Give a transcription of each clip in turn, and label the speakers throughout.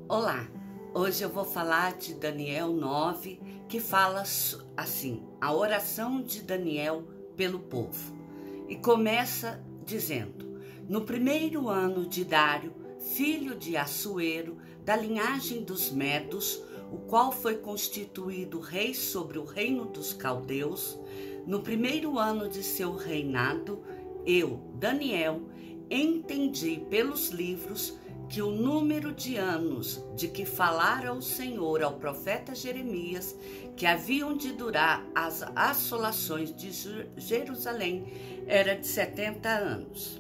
Speaker 1: Olá, hoje eu vou falar de Daniel 9, que fala assim, a oração de Daniel pelo povo. E começa dizendo: no primeiro ano de Dário, filho de Assuero, da linhagem dos Medos, o qual foi constituído rei sobre o reino dos caldeus, no primeiro ano de seu reinado, eu, Daniel, entendi pelos livros que o número de anos de que falara o Senhor ao profeta Jeremias, que haviam de durar as assolações de Jerusalém, era de 70 anos.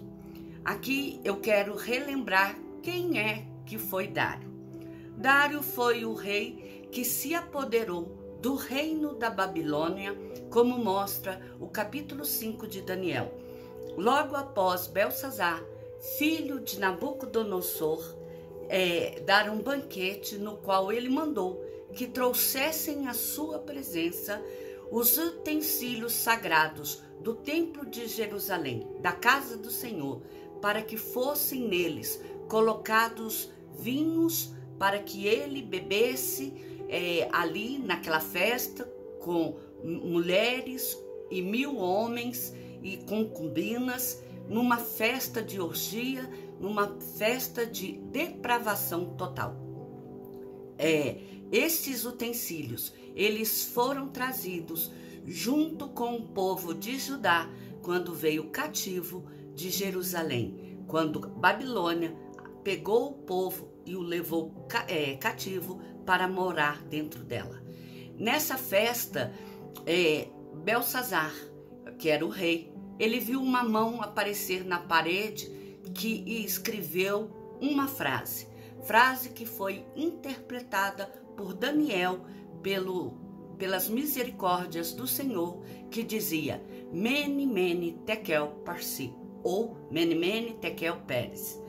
Speaker 1: Aqui eu quero relembrar quem é que foi Dário. Dário foi o rei que se apoderou do reino da Babilônia, como mostra o capítulo 5 de Daniel. Logo após Belsazar, filho de Nabucodonosor, dar um banquete no qual ele mandou que trouxessem à sua presença os utensílios sagrados do templo de Jerusalém, da casa do Senhor, para que fossem neles colocados vinhos, para que ele bebesse ali naquela festa com mulheres e 1000 homens e concubinas, numa festa de orgia, numa festa de depravação total. Esses utensílios, eles foram trazidos junto com o povo de Judá quando veio cativo de Jerusalém, quando Babilônia pegou o povo e o levou cativo para morar dentro dela. Nessa festa, Belsazar, que era o rei, ele viu uma mão aparecer na parede que escreveu uma frase que foi interpretada por Daniel pelas misericórdias do Senhor, que dizia Mene, Mene, Tekel, Parsi, ou Mene, Mene, Tekel, Peres.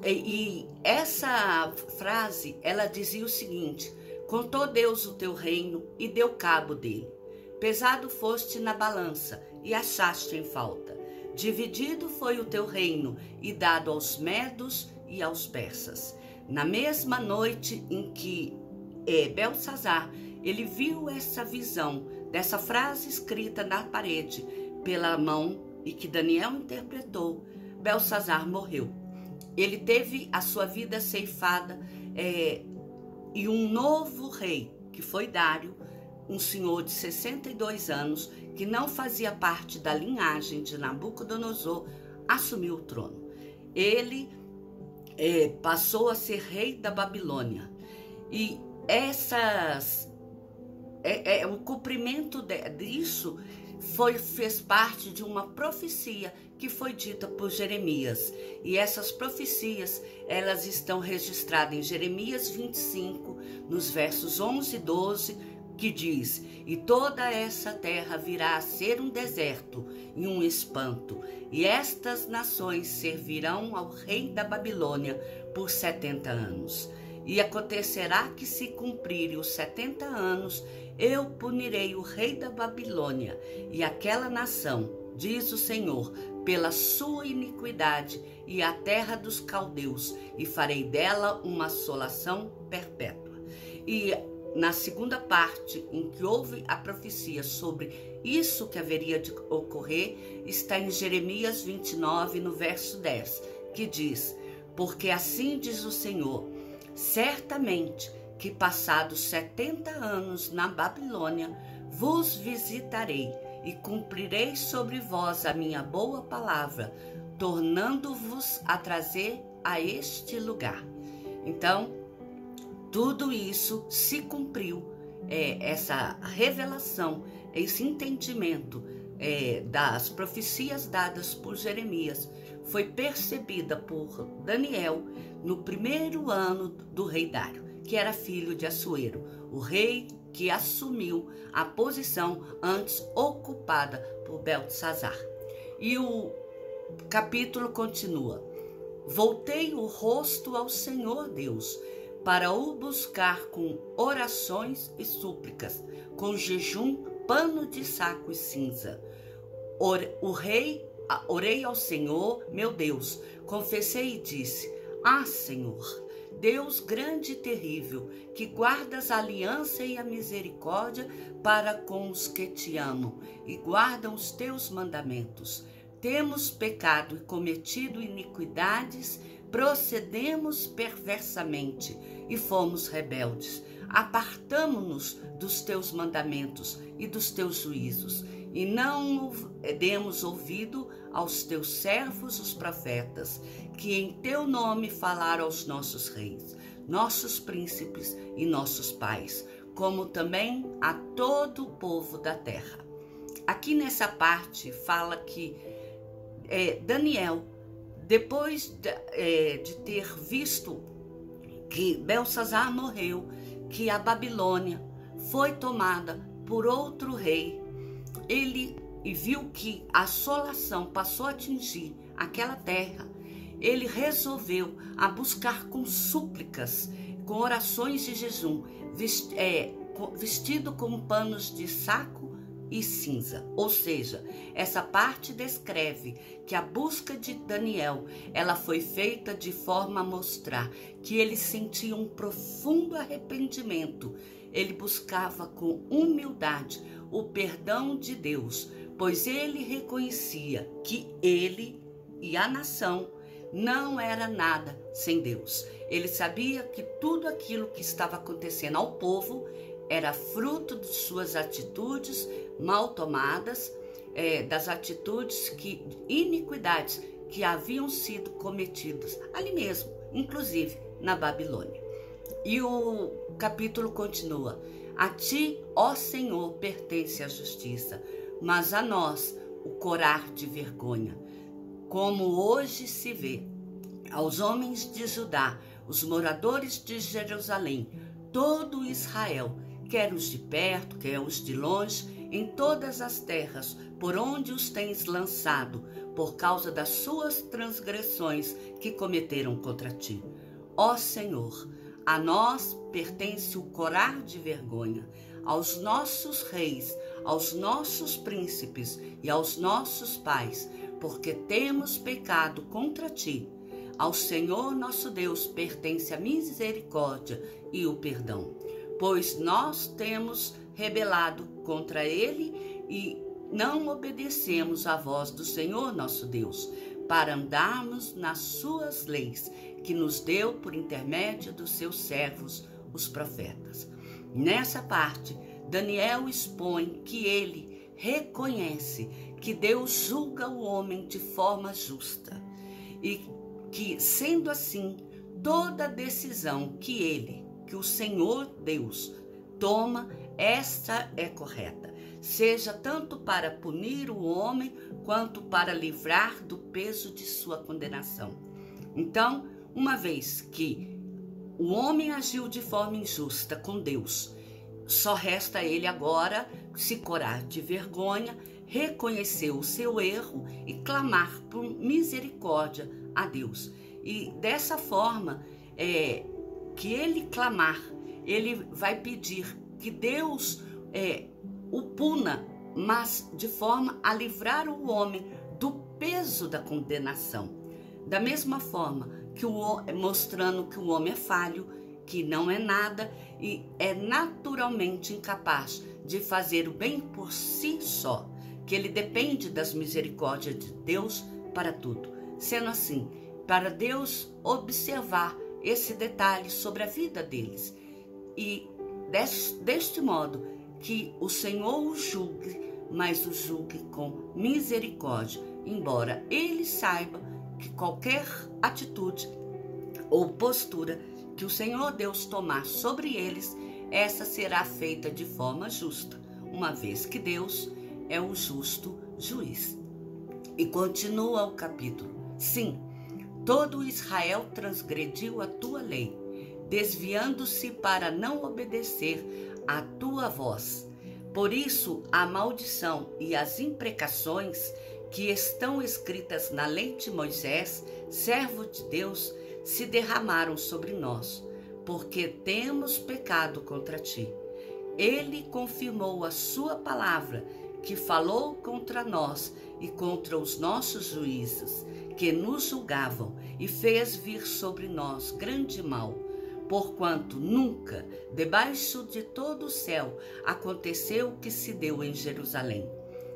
Speaker 1: E essa frase, ela dizia o seguinte: contou Deus o teu reino e deu cabo dele. Pesado foste na balança e achaste em falta. Dividido foi o teu reino e dado aos medos e aos persas. Na mesma noite em que Belsazar, ele viu essa visão dessa frase escrita na parede pela mão e que Daniel interpretou, Belsazar morreu. Ele teve a sua vida ceifada e um novo rei, que foi Dário, um senhor de 62 anos, que não fazia parte da linhagem de Nabucodonosor, assumiu o trono. Ele passou a ser rei da Babilônia. E o cumprimento disso fez parte de uma profecia que foi dita por Jeremias. E essas profecias, elas estão registradas em Jeremias 25, nos versos 11 e 12, que diz: e toda essa terra virá a ser um deserto e um espanto, e estas nações servirão ao rei da Babilônia por 70 anos. E acontecerá que, se cumprirem os 70 anos, eu punirei o rei da Babilônia e aquela nação, diz o Senhor, pela sua iniquidade e a terra dos caldeus, e farei dela uma assolação perpétua. E na segunda parte, em que houve a profecia sobre isso que haveria de ocorrer, está em Jeremias 29, no verso 10, que diz: porque assim diz o Senhor, certamente que passados 70 anos na Babilônia, vos visitarei e cumprirei sobre vós a minha boa palavra, tornando-vos a trazer a este lugar. Então, tudo isso se cumpriu, essa revelação, esse entendimento das profecias dadas por Jeremias foi percebida por Daniel no primeiro ano do rei Dário, que era filho de Assuero, o rei que assumiu a posição antes ocupada por Belsazar. E o capítulo continua: voltei o rosto ao Senhor Deus, para o buscar com orações e súplicas, com jejum, pano de saco e cinza. Orei ao Senhor, meu Deus, confessei e disse: ah, Senhor, Deus grande e terrível, que guardas a aliança e a misericórdia para com os que te amam e guardam os teus mandamentos. Temos pecado e cometido iniquidades, procedemos perversamente e fomos rebeldes. Apartamo-nos dos teus mandamentos e dos teus juízos, e não demos ouvido aos teus servos, os profetas, que em teu nome falaram aos nossos reis, nossos príncipes e nossos pais, como também a todo o povo da terra. Aqui nessa parte fala que Daniel, depois de ter visto que Belsazar morreu, que a Babilônia foi tomada por outro rei, ele viu que a assolação passou a atingir aquela terra. Ele resolveu a buscar com súplicas, com orações de jejum, vestido com panos de saco e cinza. Ou seja, essa parte descreve que a busca de Daniel, ela foi feita de forma a mostrar que ele sentia um profundo arrependimento. Ele buscava com humildade o perdão de Deus, pois ele reconhecia que ele e a nação não era nada sem Deus. Ele sabia que tudo aquilo que estava acontecendo ao povo era fruto de suas atitudes mal tomadas, das atitudes iniquidades que haviam sido cometidas ali mesmo, inclusive na Babilônia. E o capítulo continua: a ti, ó Senhor, pertence a justiça, mas a nós o corar de vergonha, como hoje se vê aos homens de Judá, os moradores de Jerusalém, todo Israel, quer os de perto, quer os de longe, em todas as terras por onde os tens lançado, por causa das suas transgressões que cometeram contra ti. Ó Senhor, a nós pertence o corar de vergonha, aos nossos reis, aos nossos príncipes e aos nossos pais, porque temos pecado contra ti. Ao Senhor nosso Deus pertence a misericórdia e o perdão, pois nós temos rebelado contra ele e não obedecemos à voz do Senhor nosso Deus, para andarmos nas suas leis, que nos deu por intermédio dos seus servos, os profetas. Nessa parte, Daniel expõe que ele reconhece que Deus julga o homem de forma justa e que, sendo assim, toda decisão que o Senhor Deus toma, esta é correta, seja tanto para punir o homem quanto para livrar do peso de sua condenação. Então, uma vez que o homem agiu de forma injusta com Deus, só resta a ele agora se corar de vergonha, reconhecer o seu erro e clamar por misericórdia a Deus. E dessa forma, que ele clamar, ele vai pedir que Deus o puna, mas de forma a livrar o homem do peso da condenação. Da mesma forma que mostrando que o homem é falho, que não é nada e é naturalmente incapaz de fazer o bem por si só, que ele depende das misericórdias de Deus para tudo. Sendo assim, para Deus observar esse detalhe sobre a vida deles e deste modo que o Senhor o julgue, mas o julgue com misericórdia, embora ele saiba que qualquer atitude ou postura que o Senhor Deus tomar sobre eles, essa será feita de forma justa, uma vez que Deus é o justo juiz. E continua o capítulo: sim, todo Israel transgrediu a tua lei, desviando-se para não obedecer à tua voz. Por isso, a maldição e as imprecações que estão escritas na lei de Moisés, servo de Deus, se derramaram sobre nós, porque temos pecado contra ti. Ele confirmou a sua palavra, que falou contra nós e contra os nossos juízes, que nos julgavam, e fez vir sobre nós grande mal. porquanto nunca, debaixo de todo o céu, aconteceu o que se deu em Jerusalém.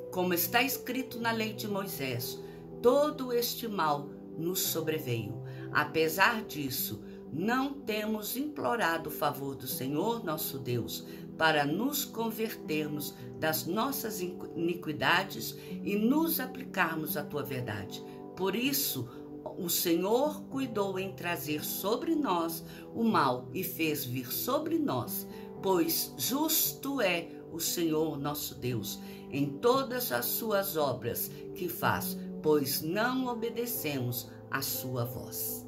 Speaker 1: Como está escrito na lei de Moisés, todo este mal nos sobreveio. Apesar disso, não temos implorado o favor do Senhor nosso Deus para nos convertermos das nossas iniquidades e nos aplicarmos à tua verdade. Por isso, o Senhor cuidou em trazer sobre nós o mal e fez vir sobre nós, pois justo é o Senhor nosso Deus em todas as suas obras que faz, pois não obedecemos a sua voz.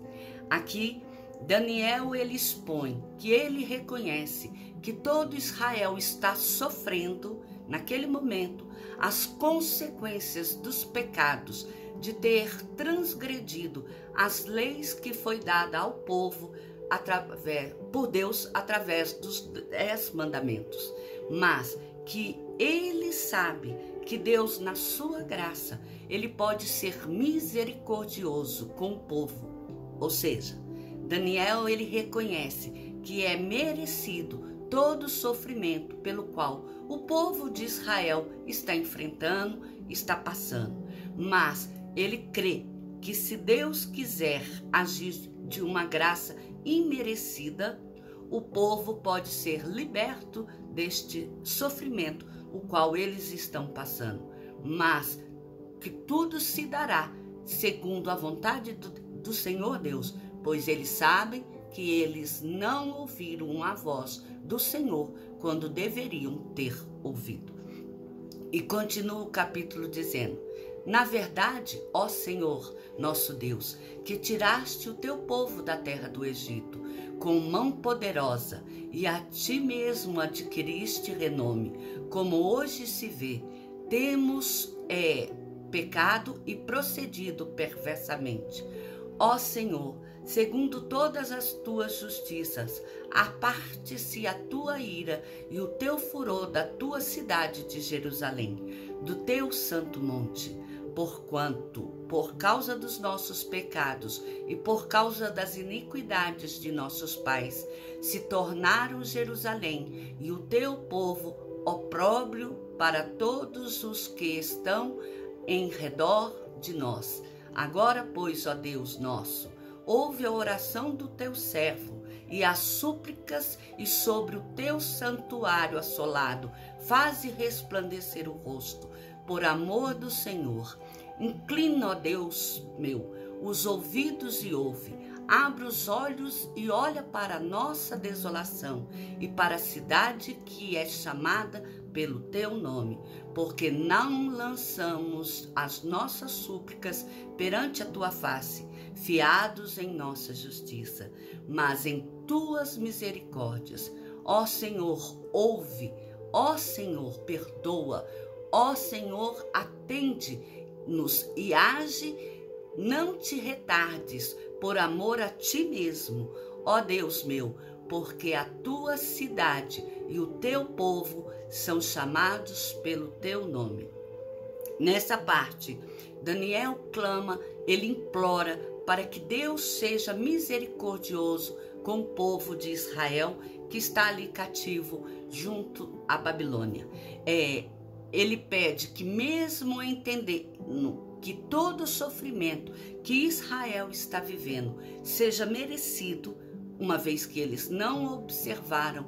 Speaker 1: Aqui, Daniel ele expõe que ele reconhece que todo Israel está sofrendo, naquele momento, as consequências dos pecados de ter transgredido as leis que foi dada ao povo por Deus através dos 10 mandamentos. Mas que ele sabe que Deus, na sua graça, ele pode ser misericordioso com o povo. Ou seja, Daniel ele reconhece que é merecido todo o sofrimento pelo qual o povo de Israel está enfrentando, está passando. Mas ele crê que se Deus quiser agir de uma graça imerecida, o povo pode ser liberto deste sofrimento, o qual eles estão passando. Mas que tudo se dará segundo a vontade do Senhor Deus, pois eles sabem que eles não ouviram a voz do Senhor quando deveriam ter ouvido. E continua o capítulo dizendo: na verdade, ó Senhor, nosso Deus, que tiraste o teu povo da terra do Egito com mão poderosa e a ti mesmo adquiriste renome, como hoje se vê, temos pecado e procedido perversamente. Ó Senhor, segundo todas as tuas justiças, aparte-se a tua ira e o teu furor da tua cidade de Jerusalém, do teu santo monte, porquanto, por causa dos nossos pecados e por causa das iniquidades de nossos pais, se tornaram Jerusalém e o teu povo opróbrio para todos os que estão em redor de nós. Agora, pois, ó Deus nosso, ouve a oração do teu servo e as súplicas, e sobre o teu santuário assolado faze resplandecer o rosto, por amor do Senhor. Inclina, ó Deus meu, os ouvidos e ouve. Abre os olhos e olha para a nossa desolação e para a cidade que é chamada pelo teu nome, porque não lançamos as nossas súplicas perante a tua face, fiados em nossa justiça, mas em tuas misericórdias. Ó Senhor, ouve. Ó Senhor, perdoa. Ó Senhor, atende-nos e age, não te retardes, por amor a ti mesmo, ó Deus meu, porque a tua cidade e o teu povo são chamados pelo teu nome. Nessa parte, Daniel clama, ele implora para que Deus seja misericordioso com o povo de Israel que está ali cativo junto à Babilônia. Ele pede que, mesmo entendendo que todo o sofrimento que Israel está vivendo seja merecido, uma vez que eles não observaram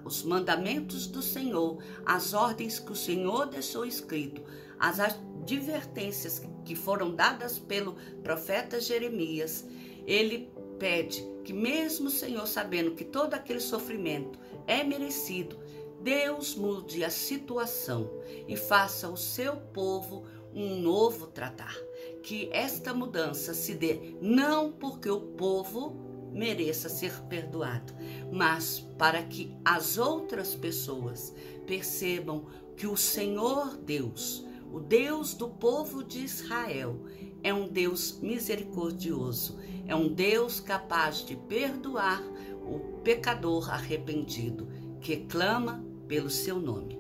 Speaker 1: os mandamentos do Senhor, as ordens que o Senhor deixou escrito, as advertências que foram dadas pelo profeta Jeremias, ele pede que, mesmo o Senhor sabendo que todo aquele sofrimento é merecido, Deus mude a situação e faça o seu povo um novo tratar. Que esta mudança se dê não porque o povo mereça ser perdoado, mas para que as outras pessoas percebam que o Senhor Deus, o Deus do povo de Israel, é um Deus misericordioso, é um Deus capaz de perdoar o pecador arrependido que clama pelo seu nome.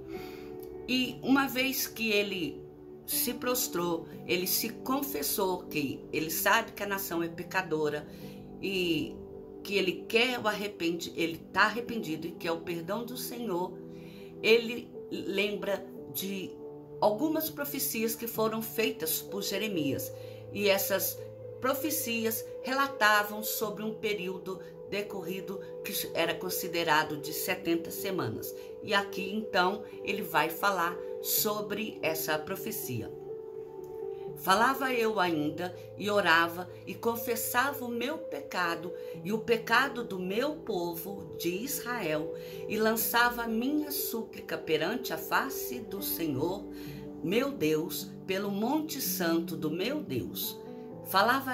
Speaker 1: E uma vez que ele se prostrou, ele se confessou que ele sabe que a nação é pecadora e que ele quer ele está arrependido e quer o perdão do Senhor, ele lembra de algumas profecias que foram feitas por Jeremias. E essas profecias relatavam sobre um período decorrido que era considerado de 70 semanas. E aqui então ele vai falar sobre essa profecia. Falava eu ainda e orava e confessava o meu pecado e o pecado do meu povo de Israel e lançava a minha súplica perante a face do Senhor, meu Deus, pelo monte santo do meu Deus. Falava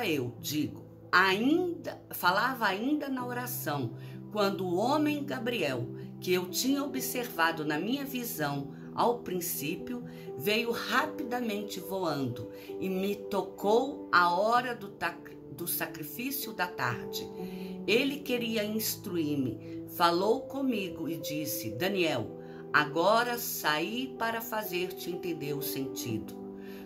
Speaker 1: ainda na oração, quando o homem Gabriel, que eu tinha observado na minha visão ao princípio, veio rapidamente voando e me tocou a hora do sacrifício da tarde. Ele queria instruir-me, falou comigo e disse: Daniel, agora saí para fazer-te entender o sentido.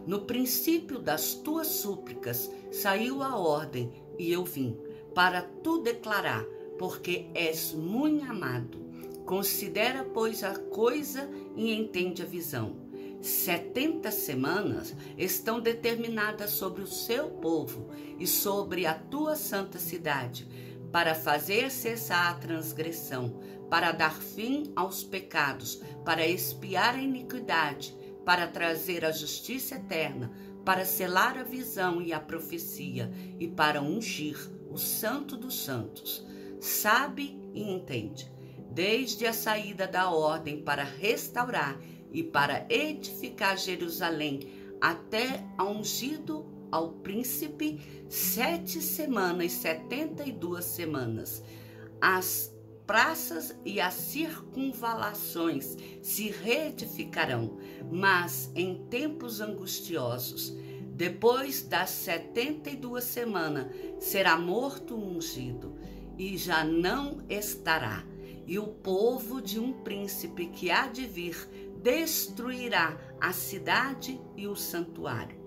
Speaker 1: No princípio das tuas súplicas saiu a ordem e eu vim para tu declarar, porque és muito amado. Considera, pois, a coisa e entende a visão. 70 semanas estão determinadas sobre o seu povo e sobre a tua santa cidade, para fazer cessar a transgressão, para dar fim aos pecados, para expiar a iniquidade, para trazer a justiça eterna, para selar a visão e a profecia, e para ungir o Santo dos Santos. Sabe e entende. Desde a saída da ordem para restaurar e para edificar Jerusalém, até a ungido ao príncipe, 7 semanas e 72 semanas. As praças e as circunvalações se reedificarão, mas em tempos angustiosos. Depois das 72 semanas, será morto o ungido, e já não estará. E o povo de um príncipe que há de vir destruirá a cidade e o santuário.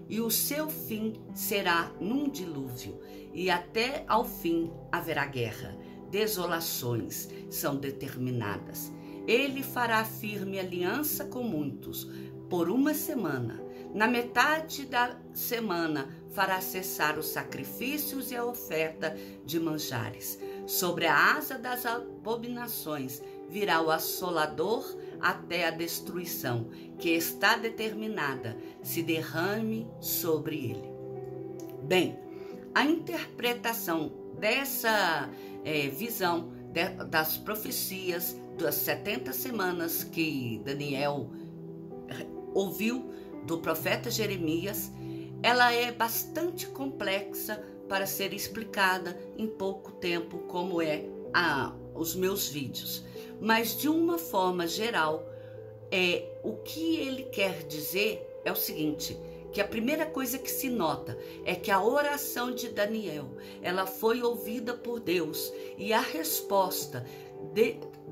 Speaker 1: E o seu fim será num dilúvio, e até ao fim haverá guerra. Desolações são determinadas. Ele fará firme aliança com muitos por 1 semana. Na metade da semana fará cessar os sacrifícios e a oferta de manjares. Sobre a asa das abominações virá o assolador até a destruição, que está determinada, se derrame sobre ele. Bem, a interpretação dessa visão das profecias das 70 semanas que Daniel ouviu do profeta Jeremias, ela é bastante complexa para ser explicada em pouco tempo, como os meus vídeos. Mas de uma forma geral, o que ele quer dizer é o seguinte, que a primeira coisa que se nota é que a oração de Daniel, ela foi ouvida por Deus, e a resposta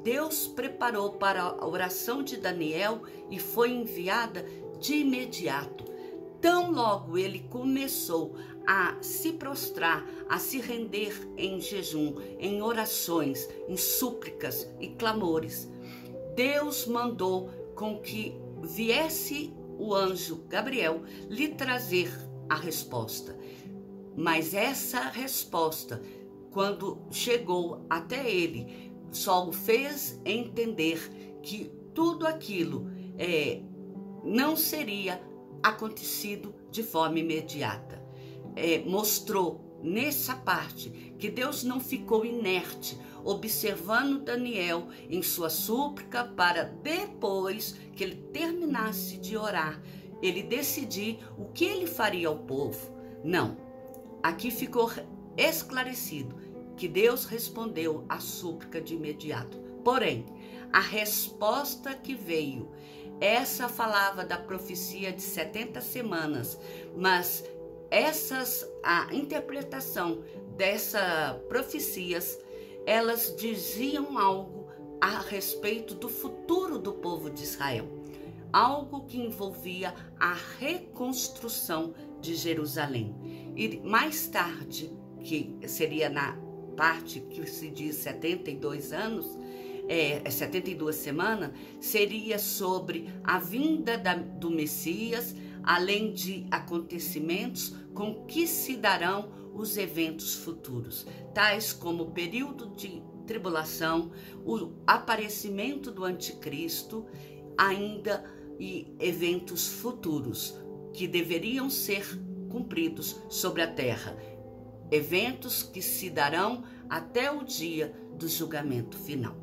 Speaker 1: Deus preparou para a oração de Daniel e foi enviada de imediato. Tão logo ele começou a se prostrar, a se render em jejum, em orações, em súplicas e clamores, Deus mandou com que viesse o anjo Gabriel lhe trazer a resposta. Mas essa resposta, quando chegou até ele, só o fez entender que tudo aquilo não seria acontecido de forma imediata. Mostrou nessa parte que Deus não ficou inerte, observando Daniel em sua súplica para depois que ele terminasse de orar, ele decidir o que ele faria ao povo. Não, aqui ficou esclarecido que Deus respondeu à súplica de imediato. Porém, a resposta que veio, essa falava da profecia de 70 semanas, mas a interpretação dessas profecias, elas diziam algo a respeito do futuro do povo de Israel, algo que envolvia a reconstrução de Jerusalém. E mais tarde, que seria parte que se diz 72 anos, 72 semanas, seria sobre a vinda do Messias, além de acontecimentos com que se darão os eventos futuros, tais como o período de tribulação, o aparecimento do anticristo, ainda e eventos futuros que deveriam ser cumpridos sobre a terra, eventos que se darão até o dia do julgamento final.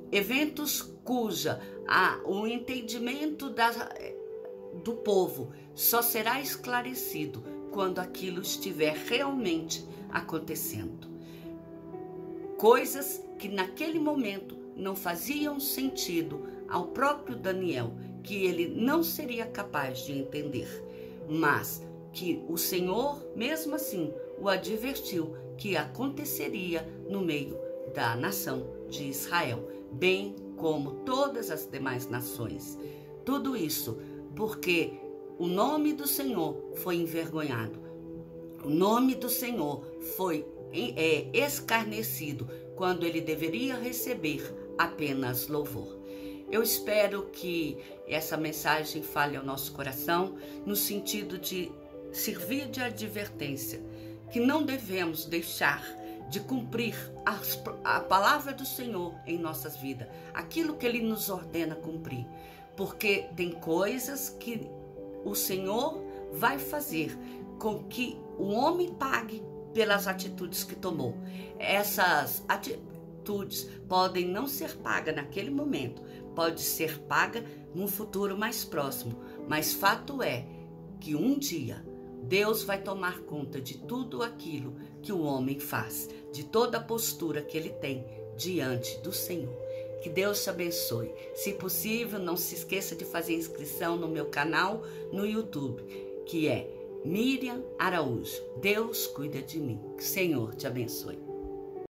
Speaker 1: Eventos cuja o entendimento do povo só será esclarecido quando aquilo estiver realmente acontecendo. Coisas que naquele momento não faziam sentido ao próprio Daniel, que ele não seria capaz de entender, mas que o Senhor, mesmo assim, o advertiu que aconteceria no meio da nação de Israel, bem como todas as demais nações. Tudo isso porque o nome do Senhor foi envergonhado. O nome do Senhor foi escarnecido quando ele deveria receber apenas louvor. Eu espero que essa mensagem fale ao nosso coração no sentido de servir de advertência, que não devemos deixar de cumprir a palavra do Senhor em nossas vidas, aquilo que Ele nos ordena cumprir, porque tem coisas que o Senhor vai fazer com que o homem pague pelas atitudes que tomou. Essas atitudes podem não ser pagas naquele momento, pode ser paga num futuro mais próximo, mas fato é que um dia Deus vai tomar conta de tudo aquilo que o homem faz, de toda a postura que ele tem diante do Senhor. Que Deus te abençoe. Se possível, não se esqueça de fazer inscrição no meu canal no YouTube, que é Miriam Araújo. Deus cuida de mim. Que o Senhor te abençoe.